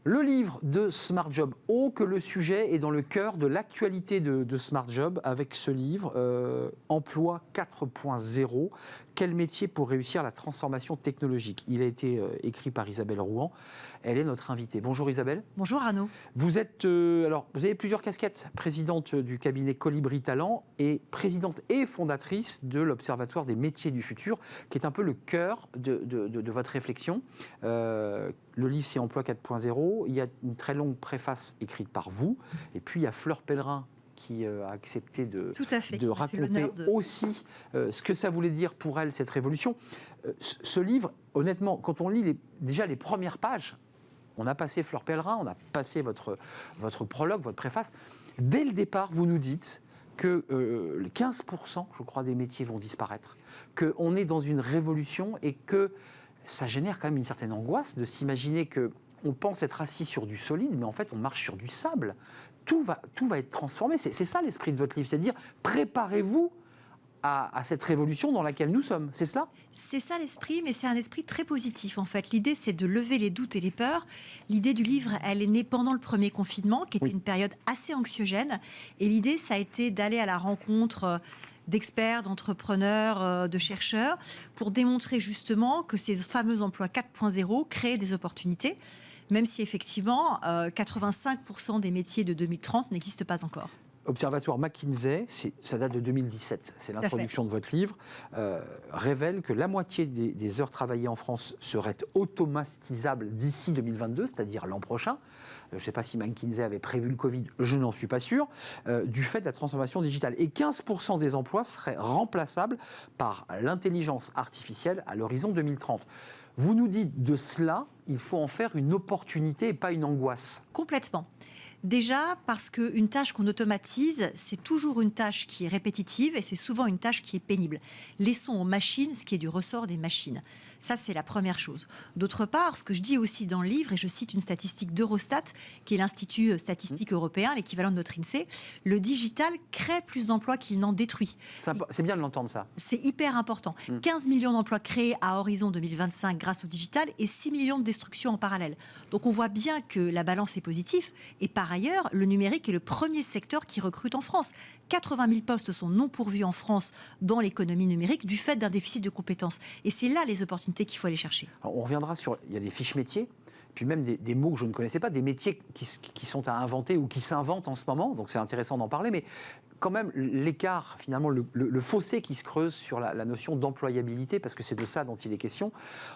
Le livre de Smart Job. Oh, que le sujet est dans le cœur de l'actualité de Smart Job avec ce livre, Emploi 4.0. Quel métier pour réussir la transformation technologique? Il a été écrit par Isabelle Rouen. Elle est notre invitée. Bonjour Isabelle. Bonjour Arnaud. Vous êtes, vous avez plusieurs casquettes. Présidente du cabinet Colibri Talent et présidente et fondatrice de l'Observatoire des métiers du futur, qui est un peu le cœur de votre réflexion. Le livre, c'est Emploi 4.0. Il y a une très longue préface écrite par vous. Et puis, il y a Fleur Pellerin qui a accepté de raconter aussi ce que ça voulait dire pour elle, cette révolution. Ce livre, honnêtement, quand on lit déjà les premières pages, on a passé Fleur Pellerin, on a passé votre prologue, votre préface. Dès le départ, vous nous dites que 15%, je crois, des métiers vont disparaître, qu'on est dans une révolution et que ça génère quand même une certaine angoisse de s'imaginer qu'on pense être assis sur du solide, mais en fait, on marche sur du sable. Tout va être transformé. C'est ça l'esprit de votre livre, c'est de dire préparez-vous à cette révolution dans laquelle nous sommes. C'est cela ? C'est ça l'esprit, mais c'est un esprit très positif en fait. L'idée, c'est de lever les doutes et les peurs. L'idée du livre, elle est née pendant le premier confinement, qui était une période assez anxiogène. Et l'idée, ça a été d'aller à la rencontre d'experts, d'entrepreneurs, de chercheurs, pour démontrer justement que ces fameux emplois 4.0 créent des opportunités, même si effectivement 85% des métiers de 2030 n'existent pas encore. Observatoire McKinsey, ça date de 2017, c'est l'introduction de votre livre, révèle que la moitié des heures travaillées en France seraient automatisables d'ici 2022, c'est-à-dire l'an prochain. Je ne sais pas si McKinsey avait prévu le Covid, je n'en suis pas sûr, du fait de la transformation digitale. Et 15% des emplois seraient remplaçables par l'intelligence artificielle à l'horizon 2030. Vous nous dites de cela, il faut en faire une opportunité et pas une angoisse. Complètement. Déjà parce qu'une tâche qu'on automatise, c'est toujours une tâche qui est répétitive et c'est souvent une tâche qui est pénible. Laissons aux machines ce qui est du ressort des machines. Ça, c'est la première chose. D'autre part, ce que je dis aussi dans le livre, et je cite une statistique d'Eurostat, qui est l'Institut statistique européen, l'équivalent de notre INSEE, le digital crée plus d'emplois qu'il n'en détruit. C'est bien de l'entendre, ça. C'est hyper important. 15 millions d'emplois créés à horizon 2025 grâce au digital et 6 millions de destructions en parallèle. Donc on voit bien que la balance est positive. Et par ailleurs, le numérique est le premier secteur qui recrute en France. 80 000 postes sont non pourvus en France dans l'économie numérique du fait d'un déficit de compétences. Et c'est là les opportunités qu'il faut aller chercher. Alors on reviendra sur... Il y a des fiches métiers, puis même des mots que je ne connaissais pas, des métiers qui sont à inventer ou qui s'inventent en ce moment, donc c'est intéressant d'en parler, mais quand même l'écart, finalement, le fossé qui se creuse sur la notion d'employabilité, parce que c'est de ça dont il est question.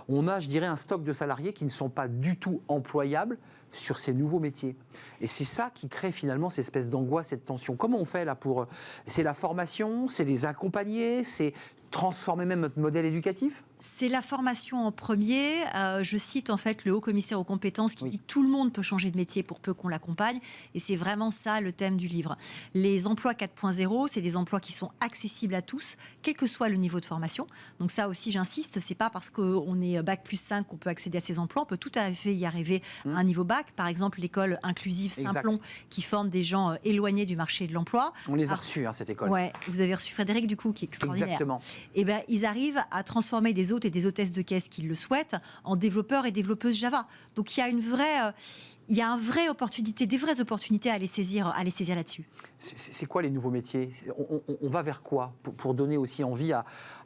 On a, je dirais, un stock de salariés qui ne sont pas du tout employables sur ces nouveaux métiers. Et c'est ça qui crée finalement cette espèce d'angoisse, cette tension. Comment on fait là pour... C'est la formation, c'est les accompagner, c'est transformer même notre modèle éducatif ? C'est la formation en premier. Je cite en fait le haut-commissaire aux compétences qui dit tout le monde peut changer de métier pour peu qu'on l'accompagne. Et c'est vraiment ça le thème du livre. Les emplois 4.0, c'est des emplois qui sont accessibles à tous, quel que soit le niveau de formation. Donc ça aussi, j'insiste, c'est pas parce qu'on est bac plus 5 qu'on peut accéder à ces emplois. On peut tout à fait y arriver à un niveau bac. Par exemple, l'école inclusive Simplon qui forme des gens éloignés du marché de l'emploi. On les a reçus, cette école. Ouais, vous avez reçu Frédéric Ducou, qui est extraordinaire. Exactement. Et ben, ils arrivent à transformer des hôtes et des hôtesses de caisse qui le souhaitent en développeurs et développeuses Java. Donc il y a des vraies opportunités à les saisir là-dessus. C'est quoi les nouveaux métiers ? On va vers quoi pour donner aussi envie à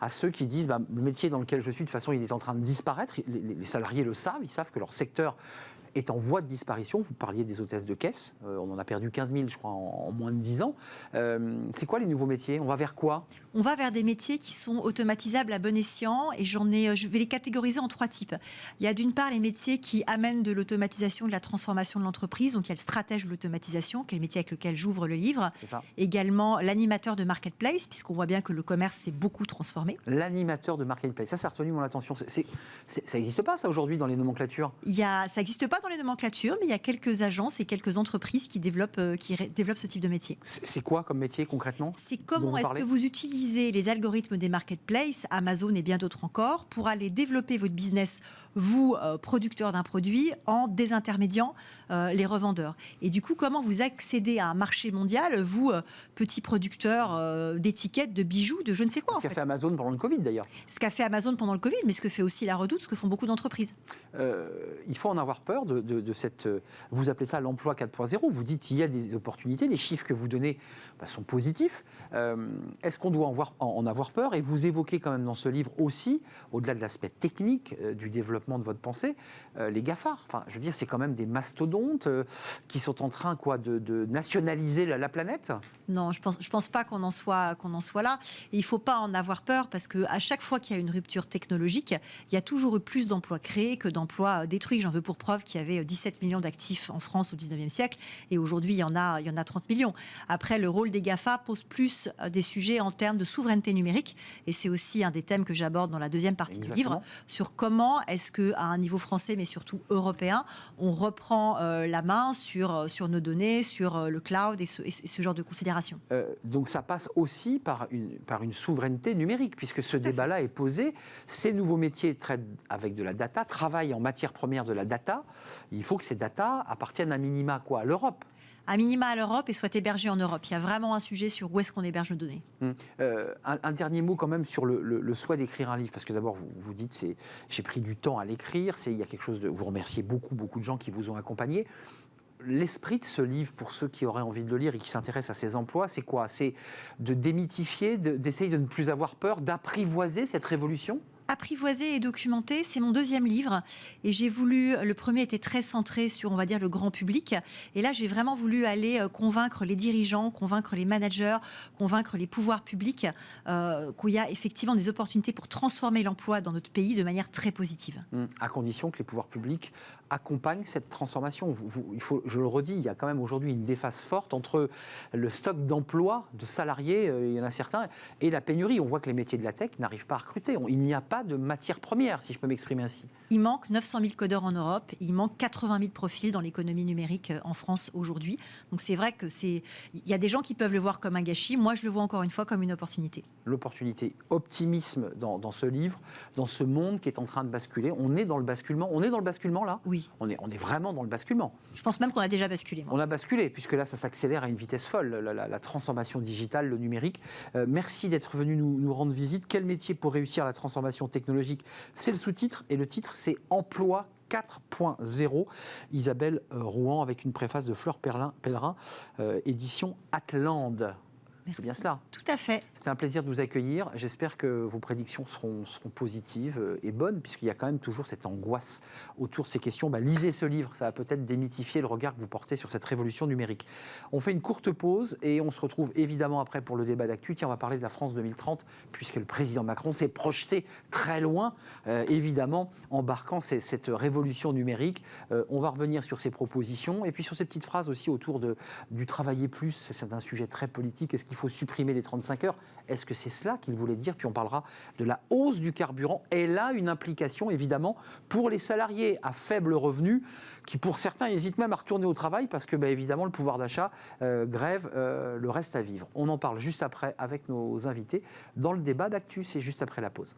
ceux qui disent le métier dans lequel je suis, de toute façon, il est en train de disparaître. Les salariés le savent, ils savent que leur secteur est en voie de disparition. Vous parliez des hôtesses de caisse. On en a perdu 15 000, je crois, en moins de 10 ans. C'est quoi les nouveaux métiers ? On va vers quoi ? On va vers des métiers qui sont automatisables à bon escient et je vais les catégoriser en 3 types. Il y a d'une part les métiers qui amènent de l'automatisation, de la transformation de l'entreprise. Donc il y a le stratège de l'automatisation, qui est le métier avec lequel j'ouvre le livre. Également l'animateur de marketplace, puisqu'on voit bien que le commerce s'est beaucoup transformé. L'animateur de marketplace, ça a retenu mon attention. Ça n'existe pas, ça, aujourd'hui, dans les nomenclatures ? Ça n'existe pas dans les nomenclatures, mais il y a quelques agences et quelques entreprises qui développent ce type de métier. C'est quoi comme métier concrètement ? C'est comment est-ce que vous utilisez les algorithmes des marketplaces, Amazon et bien d'autres encore, pour aller développer votre business, vous, producteur d'un produit, en désintermédiant les revendeurs. Et du coup, comment vous accédez à un marché mondial, vous, petit producteur d'étiquettes, de bijoux, de je ne sais quoi. Ce qu'a fait Amazon pendant le Covid d'ailleurs. Ce qu'a fait Amazon pendant le Covid, mais ce que fait aussi La Redoute, ce que font beaucoup d'entreprises. Il faut en avoir peur de cette... Vous appelez ça l'emploi 4.0, vous dites qu'il y a des opportunités, les chiffres que vous donnez sont positifs. Est-ce qu'on doit en avoir peur? Et vous évoquez quand même dans ce livre aussi, au-delà de l'aspect technique du développement de votre pensée, les GAFA. Enfin, je veux dire, c'est quand même des mastodontes qui sont en train de nationaliser la planète. Non, je pense pas qu'on en soit là. Et il faut pas en avoir peur parce que à chaque fois qu'il y a une rupture technologique, il y a toujours eu plus d'emplois créés que d'emplois détruits. J'en veux pour preuve qu'il y avait 17 millions d'actifs en France au 19e siècle et aujourd'hui il y en a 30 millions. Après, le rôle des GAFA pose plus des sujets en termes de souveraineté numérique et c'est aussi un des thèmes que j'aborde dans la deuxième partie du livre sur comment est-ce qu'à un niveau français mais surtout européen, on reprend la main sur nos données, sur le cloud et ce genre de considérations. Donc ça passe aussi par une souveraineté numérique, puisque ce débat-là est posé. Ces nouveaux métiers traitent avec de la data, travaillent en matière première de la data. Il faut que ces data appartiennent à minima à l'Europe. À minima à l'Europe et soient hébergés en Europe. Il y a vraiment un sujet sur où est-ce qu'on héberge nos données. Un dernier mot quand même sur le souhait d'écrire un livre, parce que d'abord vous dites j'ai pris du temps à l'écrire, il y a quelque chose de... Vous remerciez beaucoup de gens qui vous ont accompagné. L'esprit de ce livre, pour ceux qui auraient envie de le lire et qui s'intéressent à ces emplois, c'est quoi? C'est de démythifier, d'essayer de ne plus avoir peur, d'apprivoiser cette révolution? Apprivoiser et documenter, c'est mon deuxième livre et j'ai voulu, le premier était très centré sur, on va dire, le grand public et là j'ai vraiment voulu aller convaincre les dirigeants, convaincre les managers, convaincre les pouvoirs publics qu'il y a effectivement des opportunités pour transformer l'emploi dans notre pays de manière très positive. À condition que les pouvoirs publics accompagnent cette transformation. Je le redis, il y a quand même aujourd'hui une déphase forte entre le stock d'emplois, de salariés, il y en a certains, et la pénurie. On voit que les métiers de la tech n'arrivent pas à recruter. Il n'y a pas de matière première, si je peux m'exprimer ainsi. Il manque 900 000 codeurs en Europe, il manque 80 000 profils dans l'économie numérique en France aujourd'hui. Donc c'est vrai que il y a des gens qui peuvent le voir comme un gâchis. Moi, je le vois encore une fois comme une opportunité. L'opportunité, optimisme dans ce livre, dans ce monde qui est en train de basculer. On est dans le basculement. On est dans le basculement là? Oui. On est vraiment dans le basculement. Je pense même qu'on a déjà basculé. Moi. On a basculé, puisque là, ça s'accélère à une vitesse folle, la transformation digitale, le numérique. Merci d'être venu nous rendre visite. Quel métier pour réussir la transformation technologique? C'est le sous-titre, et le titre, c'est Emploi 4.0. Isabelle Rouen, avec une préface de Fleur Pellerin, édition Atlande. Merci. C'est bien cela. Tout à fait. C'était un plaisir de vous accueillir. J'espère que vos prédictions seront positives et bonnes, puisqu'il y a quand même toujours cette angoisse autour de ces questions. Lisez ce livre, ça va peut-être démythifier le regard que vous portez sur cette révolution numérique. On fait une courte pause et on se retrouve évidemment après pour le débat d'actu. Tiens, on va parler de la France 2030, puisque le président Macron s'est projeté très loin, évidemment, embarquant cette révolution numérique. On va revenir sur ses propositions et puis sur ces petites phrases aussi autour du travailler plus. C'est un sujet très politique. Est-ce qu'il faut supprimer les 35 heures? Est-ce que c'est cela qu'il voulait dire? Puis on parlera de la hausse du carburant. Elle a une implication évidemment pour les salariés à faible revenu qui pour certains hésitent même à retourner au travail parce que évidemment le pouvoir d'achat grève le reste à vivre. On en parle juste après avec nos invités dans le débat d'actu. C'est juste après la pause.